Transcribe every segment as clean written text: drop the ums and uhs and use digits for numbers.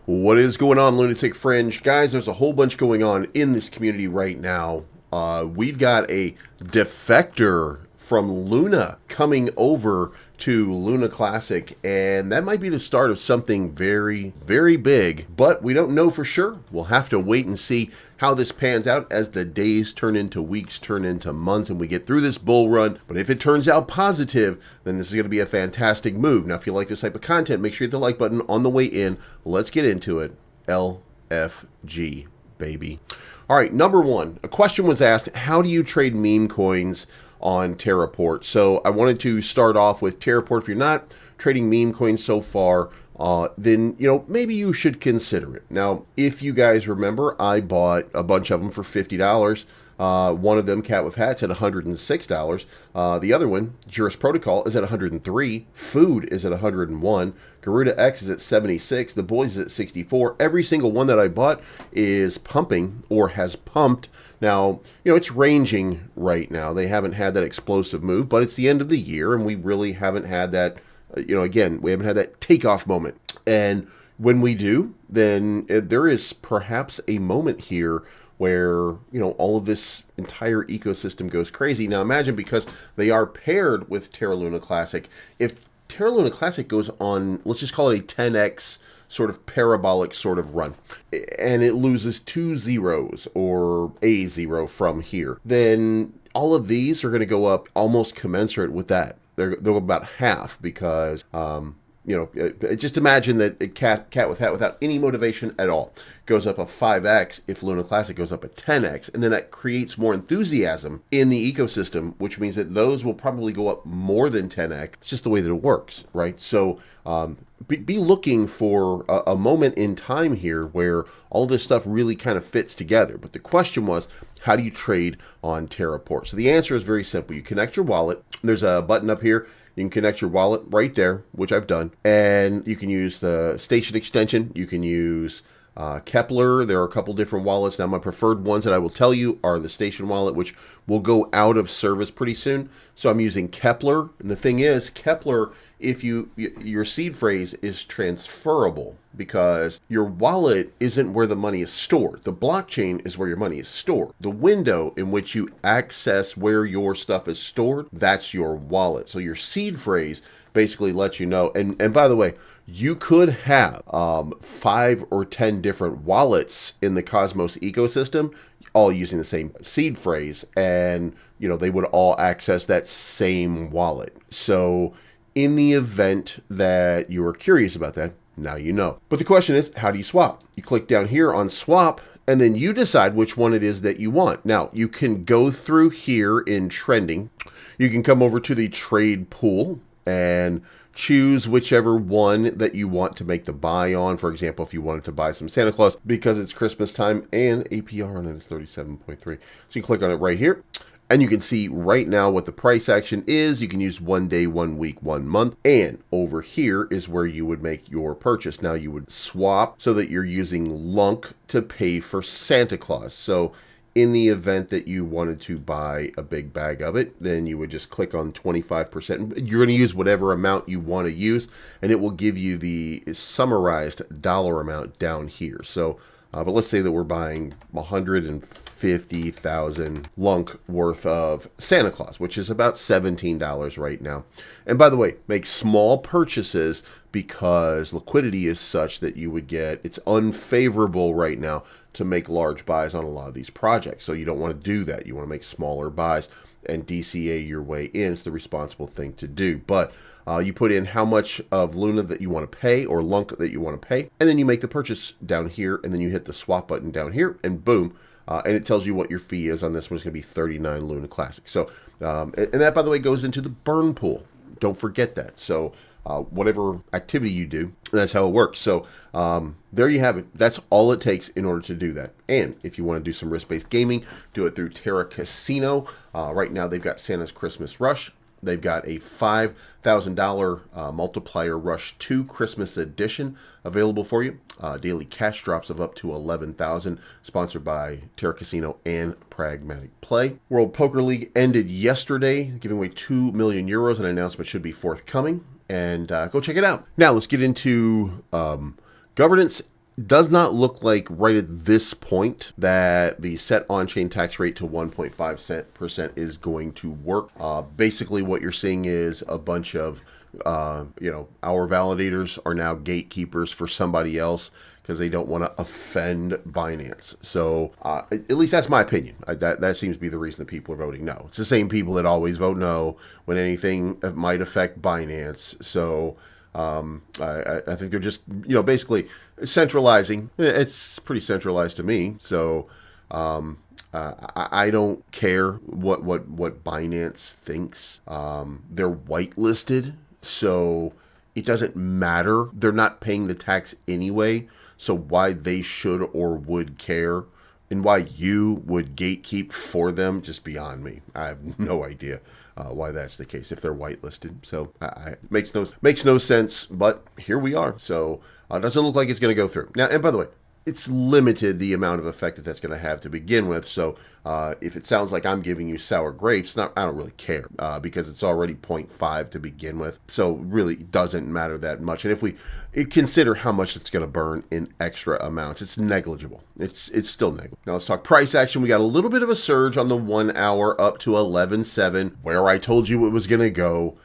What is going on, Lunatic Fringe? Guys, there's a whole bunch going on in this community right now. We've got a defector from Luna coming over to Luna Classic, and that might be the start of something very, very big, but we don't know for sure. We'll have to wait and see how this pans out as the days turn into weeks, turn into months, and we get through this bull run. But if it turns out positive, then this is going to be a fantastic move. Now, if you like this type of content, make sure you hit the like button on the way in. Let's get into it. LFG, baby. All right, number one, a question was asked, how do you trade meme coins on Terraport? So I wanted to start off with Terraport. If you're not trading meme coins so far, then, maybe you should consider it. Now, if you guys remember, I bought a bunch of them for $50. One of them, Cat with Hats, at $106. The other one, Juris Protocol, is at $103. Food is at $101. Garuda X is at $76. The Boys is at $64. Every single one that I bought is pumping or has pumped. Now, it's ranging right now. They haven't had that explosive move, but it's the end of the year, and we really haven't had that, again, we haven't had that takeoff moment. And when we do, then there is perhaps a moment here where, all of this entire ecosystem goes crazy. Now imagine, because they are paired with Terra Luna Classic, if Terra Luna Classic goes on, let's just call it a 10x sort of parabolic sort of run, and it loses 2 zeros or a zero from here, then all of these are going to go up almost commensurate with that. They'll go about half, because just imagine that a cat with hat without any motivation at all goes up a 5x if Luna Classic goes up a 10x, and then that creates more enthusiasm in the ecosystem, which means that those will probably go up more than 10x. It's just the way that it works, right? So be looking for a moment in time here where all this stuff really kind of fits together. But the question was, how do you trade on Terraport? So the answer is very simple. You connect your wallet. There's a button up here. You can connect your wallet right there, which I've done. And you can use the station extension. You can use Kepler. There are a couple different wallets. Now, my preferred ones that I will tell you are the station wallet, which will go out of service pretty soon. So I'm using Kepler. And the thing is, Kepler, if your seed phrase is transferable, because your wallet isn't where the money is stored. The blockchain is where your money is stored. The window in which you access where your stuff is stored, that's your wallet. So your seed phrase basically lets you know. And by the way, you could have 5 or 10 different wallets in the Cosmos ecosystem, all using the same seed phrase, and they would all access that same wallet. So in the event that you are curious about that, now you know. But the question is, how do you swap? You click down here on swap, and then you decide which one it is that you want. Now, you can go through here in trending. You can come over to the trade pool and choose whichever one that you want to make the buy on. For example, if you wanted to buy some Santa Claus because it's Christmas time, and APR on it is 37.3. So you click on it right here, and you can see right now what the price action is. You can use 1 day, 1 week, 1 month. And over here is where you would make your purchase. Now you would swap so that you're using LUNC to pay for Santa Claus. So in the event that you wanted to buy a big bag of it, then you would just click on 25%. You're going to use whatever amount you want to use, and it will give you the summarized dollar amount down here. So but let's say that we're buying 150,000 LUNC worth of Santa Claus, which is about $17 right now. And by the way, make small purchases, because liquidity is such that you would get, it's unfavorable right now to make large buys on a lot of these projects. So you don't want to do that. You want to make smaller buys and DCA your way in. It's the responsible thing to do. But you put in how much of Luna that you want to pay, or LUNC that you want to pay, and then you make the purchase down here, and then you hit the swap button down here, and boom, and it tells you what your fee is on this one. It's going to be 39 Luna Classic. So, and that, by the way, goes into the burn pool. Don't forget that. So whatever activity you do, that's how it works. So there you have it. That's all it takes in order to do that. And if you want to do some risk-based gaming, do it through Terra Casino. Right now they've got Santa's Christmas Rush. They've got a $5,000 multiplier Rush 2 Christmas edition available for you. Daily cash drops of up to 11,000, sponsored by Terra Casino and Pragmatic Play. World Poker League ended yesterday, giving away 2 million euros. An announcement should be forthcoming, and go check it out. Now let's get into governance does not look like right at this point that the set on-chain tax rate to 1.5% is going to work. Basically, what you're seeing is a bunch of, our validators are now gatekeepers for somebody else because they don't want to offend Binance. So at least that's my opinion. That seems to be the reason that people are voting no. It's the same people that always vote no when anything might affect Binance. So I think they're just, basically centralizing. It's pretty centralized to me. So I don't care what Binance thinks. They're whitelisted, so it doesn't matter. They're not paying the tax anyway. So why they should or would care and why you would gatekeep for them, just beyond me. I have no idea why that's the case if they're whitelisted. So makes no sense, but here we are. So it doesn't look like it's going to go through. Now, and by the way, it's limited the amount of effect that that's going to have to begin with. So if it sounds like I'm giving you sour grapes, I don't really care because it's already 0.5 to begin with. So really doesn't matter that much. And if we consider how much it's going to burn in extra amounts, it's negligible. It's still negligible. Now let's talk price action. We got a little bit of a surge on the 1 hour up to 11.7, where I told you it was going to go.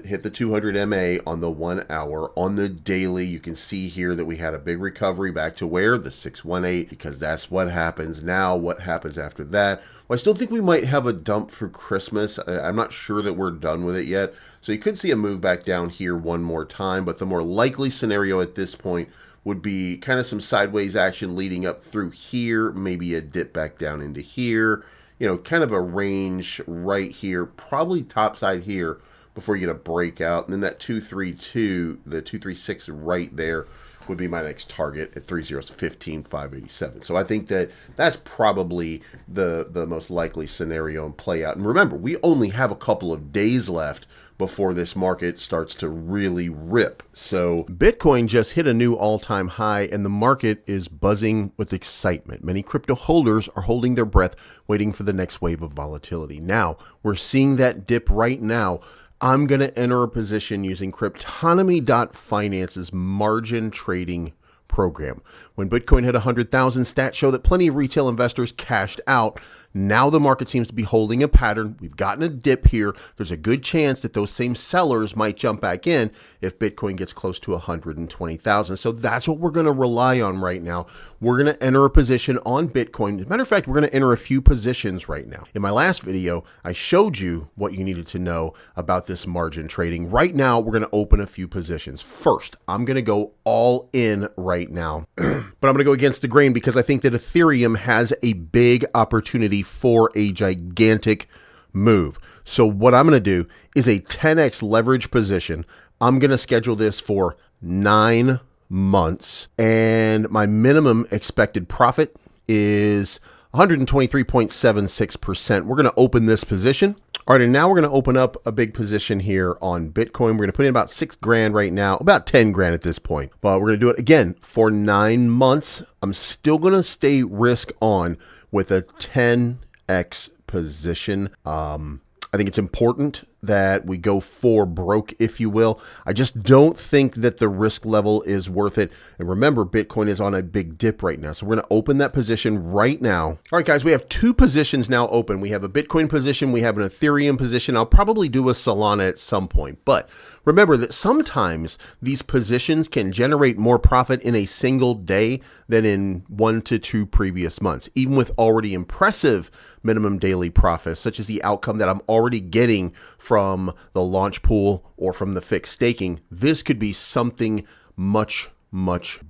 Hit the 200 MA on the 1 hour. On the daily, you can see here that we had a big recovery back to where? The 618, because that's what happens. Now, what happens after that? Well, I still think we might have a dump for Christmas. I'm not sure that we're done with it yet. So you could see a move back down here one more time, but the more likely scenario at this point would be kind of some sideways action leading up through here, maybe a dip back down into here, kind of a range right here, probably top side here, before you get a breakout. And then that 232, the 236 right there would be my next target at 3 zeros, 15,587. So I think that that's probably the most likely scenario and play out. And remember, we only have a couple of days left before this market starts to really rip. So Bitcoin just hit a new all-time high and the market is buzzing with excitement. Many crypto holders are holding their breath, waiting for the next wave of volatility. Now, we're seeing that dip right now. I'm going to enter a position using Cryptonomy.finance's margin trading program. When Bitcoin hit 100,000, stats show that plenty of retail investors cashed out. Now the market seems to be holding a pattern. We've gotten a dip here. There's a good chance that those same sellers might jump back in if Bitcoin gets close to 120,000. So that's what we're going to rely on right now. We're going to enter a position on Bitcoin. As a matter of fact, we're going to enter a few positions right now. In my last video, I showed you what you needed to know about this margin trading. Right now, we're going to open a few positions. First, I'm going to go all in right now, but I'm going to go against the grain because I think that Ethereum has a big opportunity for a gigantic move. So what I'm going to do is a 10x leverage position. I'm going to schedule this for 9 months and my minimum expected profit is 123.76%. We're going to open this position. All right, and now we're going to open up a big position here on Bitcoin. We're going to put in about 6 grand right now, about 10 grand at this point. But we're going to do it again for 9 months. I'm still going to stay risk on with a 10x position. I think it's important that we go for broke, if you will. I just don't think that the risk level is worth it. And remember, Bitcoin is on a big dip right now. So we're going to open that position right now. All right, guys, we have 2 positions now open. We have a Bitcoin position. We have an Ethereum position. I'll probably do a Solana at some point. But remember that sometimes these positions can generate more profit in a single day than in 1 to 2 previous months, even with already impressive minimum daily profits, such as the outcome that I'm already getting from the launch pool or from the fixed staking. This could be something much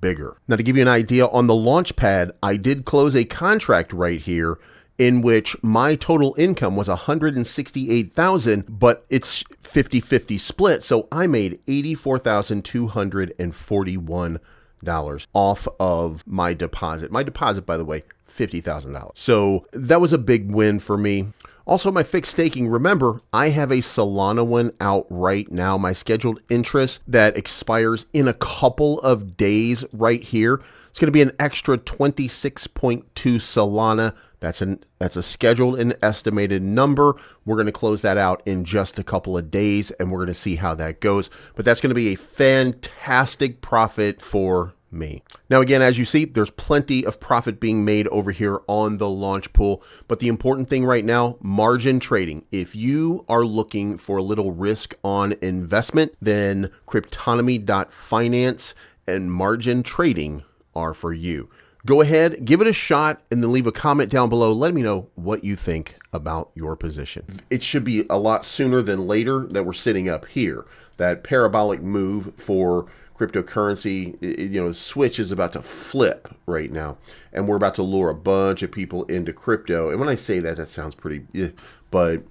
bigger. Now, to give you an idea on the launch pad, I did close a contract right here in which my total income was 168,000, but it's 50-50 split. So I made $84,241 off of my deposit. My deposit, by the way, $50,000. So that was a big win for me. Also, my fixed staking, remember, I have a Solana one out right now, my scheduled interest that expires in a couple of days right here. It's going to be an extra 26.2 Solana. That's a scheduled and estimated number. We're going to close that out in just a couple of days, and we're going to see how that goes. But that's going to be a fantastic profit for me. Now, again, as you see, there's plenty of profit being made over here on the launch pool. But the important thing right now, margin trading. If you are looking for a little risk on investment, then Cryptonomy.finance and margin trading are for you. Go ahead, give it a shot, and then leave a comment down below. Let me know what you think about your position. It should be a lot sooner than later that we're sitting up here. That parabolic move for cryptocurrency, the switch is about to flip right now, and we're about to lure a bunch of people into crypto. And when I say that, that sounds pretty, but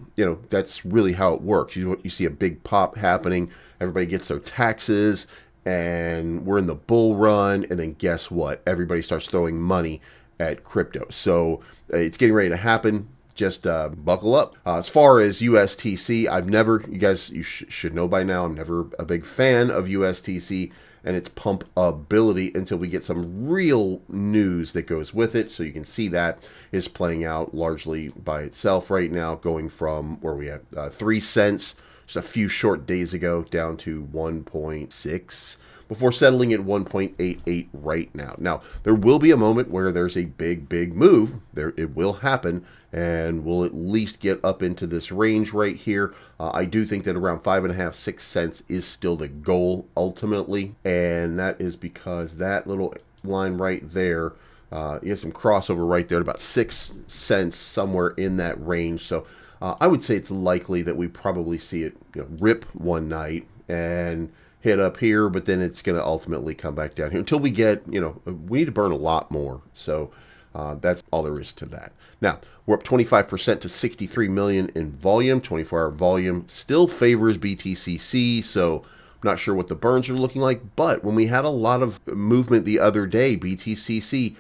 that's really how it works. You see a big pop happening, everybody gets their taxes, and we're in the bull run, and then guess what? Everybody starts throwing money at crypto. So it's getting ready to happen. Just buckle up. As far as USTC, you should know by now, I'm never a big fan of USTC and its pump ability until we get some real news that goes with it. So you can see that is playing out largely by itself right now, going from where we had 3 cents just a few short days ago down to 1.6 before settling at 1.88 right now. Now, there will be a moment where there's a big move. It will happen, and we'll at least get up into this range right here. I do think that around 5.5, 6 cents is still the goal ultimately, and that is because that little line right there, you have some crossover right there at about 6 cents, somewhere in that range. So I would say it's likely that we probably see it rip one night and hit up here, but then it's going to ultimately come back down here until we get, we need to burn a lot more. So that's all there is to that. Now, we're up 25% to 63 million in volume. 24-hour volume still favors BTCC, so I'm not sure what the burns are looking like. But when we had a lot of movement the other day, BTCC,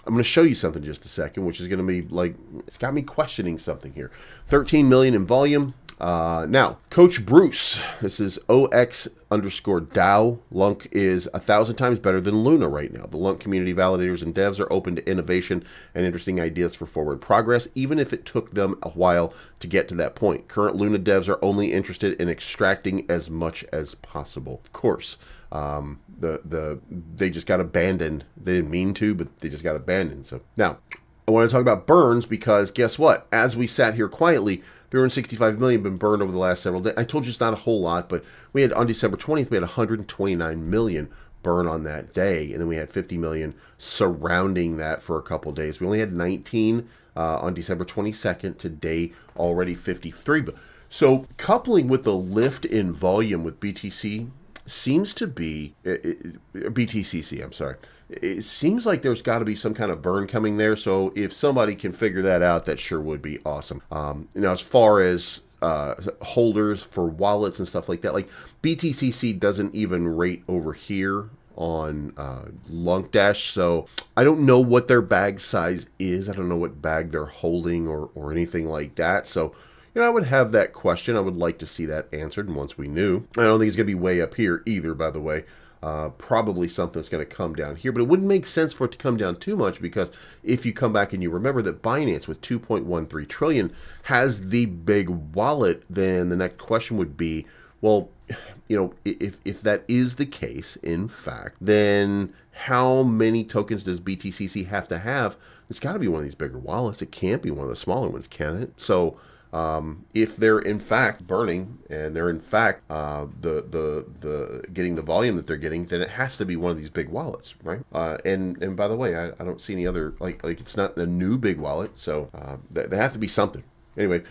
I'm going to show you something in just a second, which is going to be like, it's got me questioning something here. 13 million in volume. Now, Coach Bruce, this is OX_DAO. LUNC is 1,000 times better than Luna right now. The LUNC community validators and devs are open to innovation and interesting ideas for forward progress, even if it took them a while to get to that point. Current Luna devs are only interested in extracting as much as possible. Of course, they just got abandoned. They didn't mean to, but they just got abandoned. So now I want to talk about burns because guess what? As we sat here quietly, 365 million been burned over the last several days. I told you it's not a whole lot, but we had on December 20th, we had 129 million burn on that day, and then we had 50 million surrounding that for a couple of days. We only had 19 on December 22nd. Today, already 53. So coupling with the lift in volume with BTC seems to be BTCC. I'm sorry. It seems like there's got to be some kind of burn coming there. So if somebody can figure that out, that sure would be awesome. As far as holders for wallets and stuff like that, like BTCC doesn't even rate over here on LUNC Dash. So I don't know what their bag size is. I don't know what bag they're holding or anything like that. So I would have that question. I would like to see that answered. And once we knew, I don't think it's going to be way up here either, by the way. Probably something that's going to come down here, but it wouldn't make sense for it to come down too much because if you come back and you remember that Binance with 2.13 trillion has the big wallet, then the next question would be, well, if that is the case, in fact, then how many tokens does BTCC have to have? It's got to be one of these bigger wallets. It can't be one of the smaller ones, can it? So if they're in fact burning and they're in fact the getting the volume that they're getting, then it has to be one of these big wallets, right? And by the way, I don't see any other like it's not a new big wallet, so they have to be something. Anyway,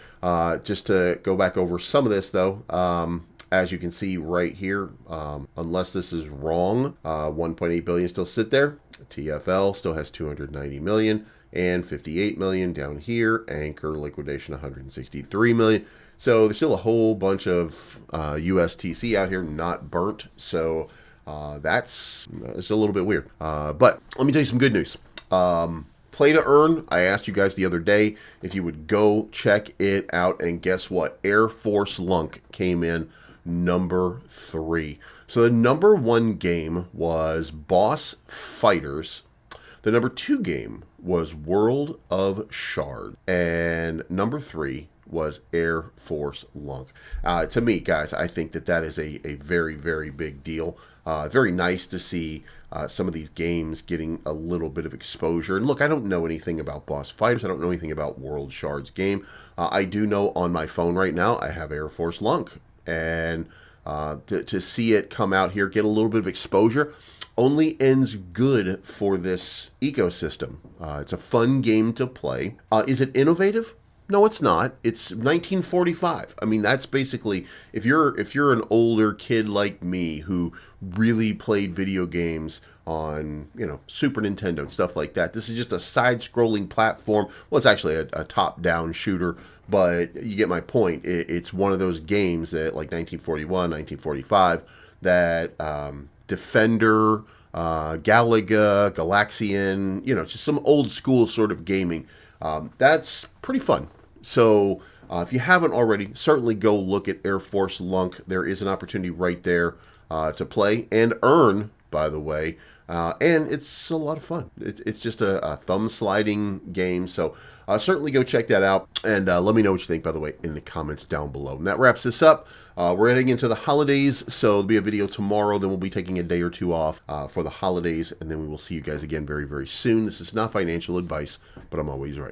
just to go back over some of this though. As you can see right here, unless this is wrong, 1.8 billion still sit there. TFL still has 290 million. And 58 million down here. Anchor liquidation 163 million. So there's still a whole bunch of USTC out here not burnt. So it's a little bit weird. But let me tell you some good news. Play to earn. I asked you guys the other day if you would go check it out. And guess what? Air Force LUNC came in number 3. So the number 1 game was Boss Fighters. The number 2 game was World of Shard. And number 3 was Air Force LUNC. To me, guys, I think that that is a very, very big deal. Very nice to see some of these games getting a little bit of exposure. And look, I don't know anything about Boss Fighters. I don't know anything about World Shards game. I do know on my phone right now, I have Air Force LUNC. And to see it come out here, get a little bit of exposure, only ends good for this ecosystem. It's a fun game to play. Is it innovative? No, it's not. It's 1945. I mean, that's basically, if you're an older kid like me who really played video games on, Super Nintendo and stuff like that, this is just a side-scrolling platform. Well, it's actually a top-down shooter, but you get my point. It's one of those games that, like 1941, 1945, that Defender, Galaga, Galaxian, just some old school sort of gaming. That's pretty fun. So if you haven't already, certainly go look at Air Force LUNC. There is an opportunity right there to play and earn, by the way. And it's a lot of fun. It's just a thumb sliding game. So certainly go check that out. And let me know what you think, by the way, in the comments down below. And that wraps this up. We're heading into the holidays. So there'll be a video tomorrow. Then we'll be taking a day or two off for the holidays. And then we will see you guys again very, very soon. This is not financial advice, but I'm always right.